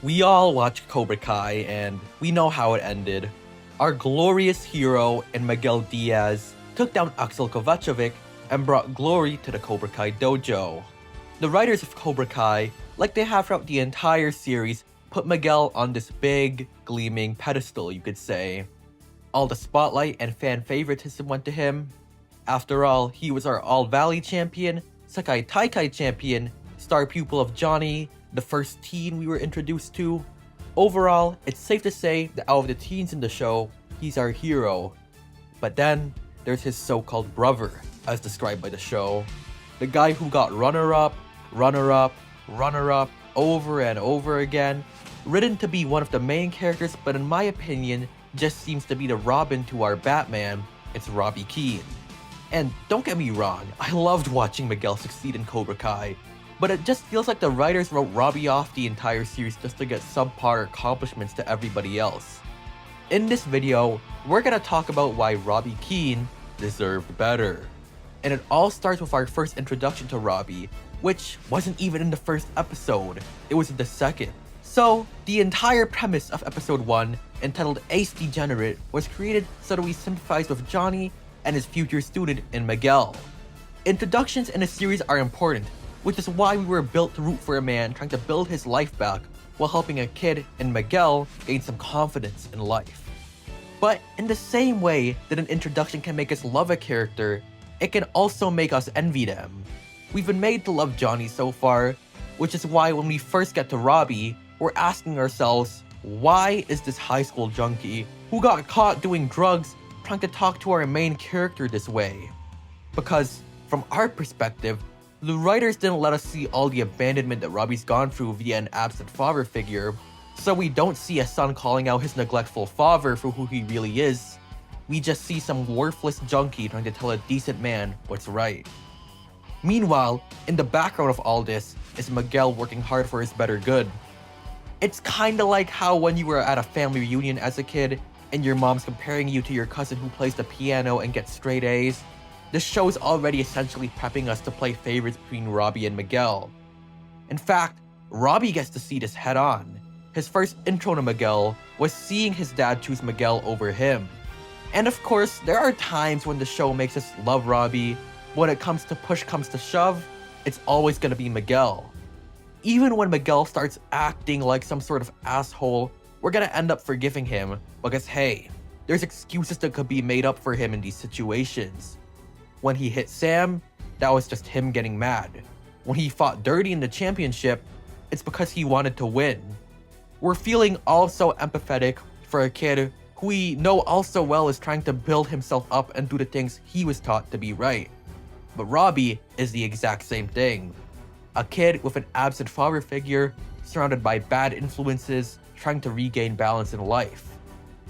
We all watched Cobra Kai and we know how it ended. Our glorious hero and Miguel Diaz took down Axel Kovacevic and brought glory to the Cobra Kai dojo. The writers of Cobra Kai, like they have throughout the entire series, put Miguel on this big, gleaming pedestal, you could say. All the spotlight and fan favoritism went to him. After all, he was our All Valley champion, Sekai Taikai champion, star pupil of Johnny, the first teen we were introduced to. Overall, it's safe to say that out of the teens in the show, he's our hero. But then, there's his so-called brother, as described by the show. The guy who got runner-up, runner-up, runner-up, over and over again, written to be one of the main characters, but in my opinion, just seems to be the Robin to our Batman. It's Robby Keene. And don't get me wrong, I loved watching Miguel succeed in Cobra Kai, but it just feels like the writers wrote Robby off the entire series just to get subpar accomplishments to everybody else. In this video, we're gonna talk about why Robby Keene deserved better. And it all starts with our first introduction to Robby, which wasn't even in the first episode, it was in the second. So, the entire premise of episode 1, entitled Ace Degenerate, was created so that we sympathize with Johnny and his future student in Miguel. Introductions in a series are important, which is why we were built to root for a man trying to build his life back while helping a kid in Miguel gain some confidence in life. But in the same way that an introduction can make us love a character, it can also make us envy them. We've been made to love Johnny so far, which is why when we first get to Robby, we're asking ourselves, why is this high school junkie who got caught doing drugs trying to talk to our main character this way? Because from our perspective, the writers didn't let us see all the abandonment that Robby's gone through via an absent father figure, so we don't see a son calling out his neglectful father for who he really is. We just see some worthless junkie trying to tell a decent man what's right. Meanwhile, in the background of all this is Miguel working hard for his better good. It's kinda like how when you were at a family reunion as a kid and your mom's comparing you to your cousin who plays the piano and gets straight A's. This show is already essentially prepping us to play favorites between Robby and Miguel. In fact, Robby gets to see this head on. His first intro to Miguel was seeing his dad choose Miguel over him. And of course, there are times when the show makes us love Robby, but when it comes to push comes to shove, it's always gonna be Miguel. Even when Miguel starts acting like some sort of asshole, we're gonna end up forgiving him because hey, there's excuses that could be made up for him in these situations. When he hit Sam, that was just him getting mad. When he fought dirty in the championship, it's because he wanted to win. We're feeling also empathetic for a kid who we know also well is trying to build himself up and do the things he was taught to be right. But Robby is the exact same thing. A kid with an absent father figure, surrounded by bad influences, trying to regain balance in life.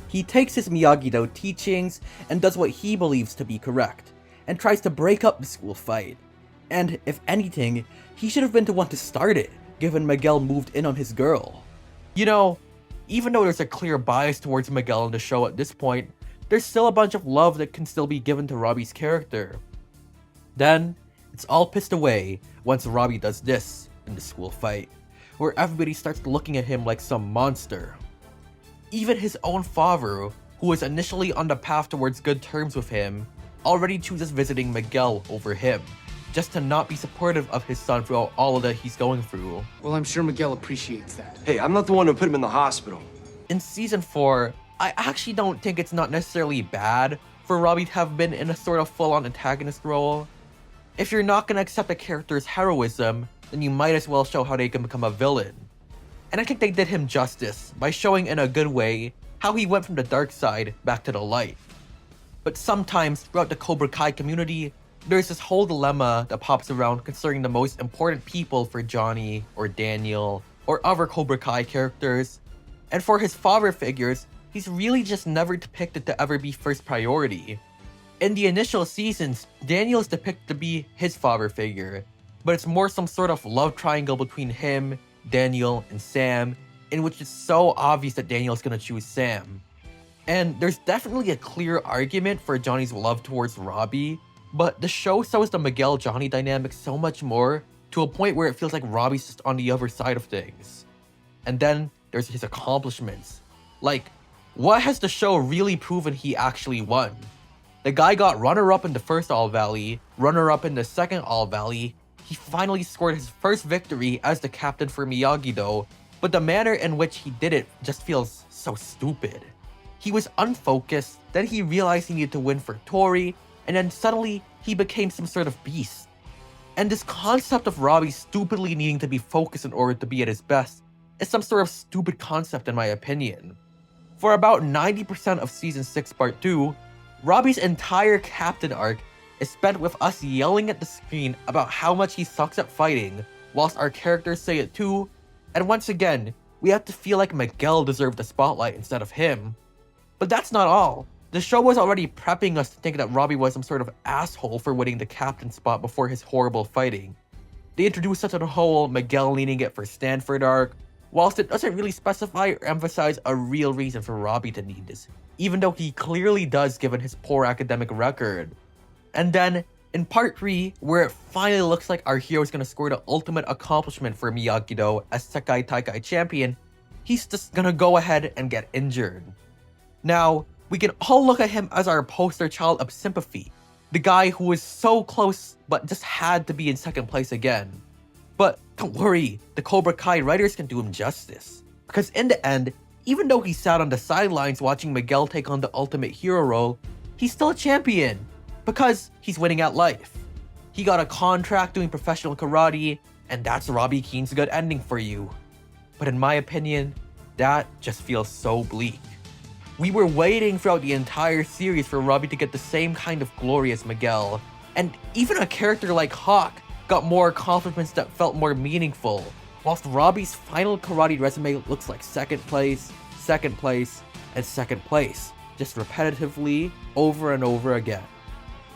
He takes his Miyagi-Do teachings and does what he believes to be correct, and tries to break up the school fight. And if anything, he should have been the one to start it, given Miguel moved in on his girl. You know, even though there's a clear bias towards Miguel in the show at this point, there's still a bunch of love that can still be given to Robby's character. Then, it's all pissed away once Robby does this in the school fight, where everybody starts looking at him like some monster. Even his own father, who was initially on the path towards good terms with him, already chooses visiting Miguel over him, just to not be supportive of his son throughout all that he's going through. Well, I'm sure Miguel appreciates that. Hey, I'm not the one who put him in the hospital. In season 4, I actually don't think it's not necessarily bad for Robby to have been in a sort of full-on antagonist role. If you're not gonna accept a character's heroism, then you might as well show how they can become a villain. And I think they did him justice by showing in a good way how he went from the dark side back to the light. But sometimes throughout the Cobra Kai community, there's this whole dilemma that pops around concerning the most important people for Johnny or Daniel or other Cobra Kai characters. And for his father figures, he's really just never depicted to ever be first priority. In the initial seasons, Daniel is depicted to be his father figure, but it's more some sort of love triangle between him, Daniel, and Sam, in which it's so obvious that Daniel's gonna choose Sam. And there's definitely a clear argument for Johnny's love towards Robby, but the show shows the Miguel-Johnny dynamic so much more, to a point where it feels like Robby's just on the other side of things. And then there's his accomplishments. Like, what has the show really proven he actually won? The guy got runner-up in the first All Valley, runner-up in the second All Valley. He finally scored his first victory as the captain for Miyagi-Do, but the manner in which he did it just feels so stupid. He was unfocused, then he realized he needed to win for Tori, and then suddenly he became some sort of beast. And this concept of Robby stupidly needing to be focused in order to be at his best is some sort of stupid concept in my opinion. For about 90% of Season 6 Part 2, Robby's entire captain arc is spent with us yelling at the screen about how much he sucks at fighting, whilst our characters say it too, and once again, we have to feel like Miguel deserved the spotlight instead of him. But that's not all. The show was already prepping us to think that Robby was some sort of asshole for winning the captain spot before his horrible fighting. They introduced such a whole Miguel needing it for Stanford arc, whilst it doesn't really specify or emphasize a real reason for Robby to need this, even though he clearly does given his poor academic record. And then, in Part 3, where it finally looks like our hero is going to score the ultimate accomplishment for Miyagi-Do as Sekai Taikai champion, he's just gonna go ahead and get injured. Now, we can all look at him as our poster child of sympathy, the guy who was so close but just had to be in second place again. But don't worry, the Cobra Kai writers can do him justice. Because in the end, even though he sat on the sidelines watching Miguel take on the ultimate hero role, he's still a champion. Because he's winning at life. He got a contract doing professional karate, and that's Robby Keene's good ending for you. But in my opinion, that just feels so bleak. We were waiting throughout the entire series for Robby to get the same kind of glory as Miguel, and even a character like Hawk got more accomplishments that felt more meaningful, whilst Robby's final karate resume looks like second place, and second place, just repetitively over and over again.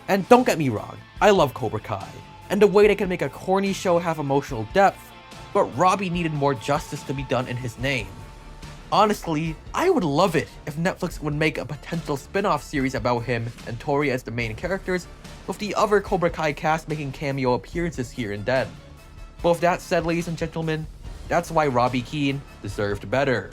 And don't get me wrong, I love Cobra Kai, and the way they can make a corny show have emotional depth, but Robby needed more justice to be done in his name. Honestly, I would love it if Netflix would make a potential spin-off series about him and Tori as the main characters, with the other Cobra Kai cast making cameo appearances here and then. But with that said, ladies and gentlemen, that's why Robby Keene deserved better.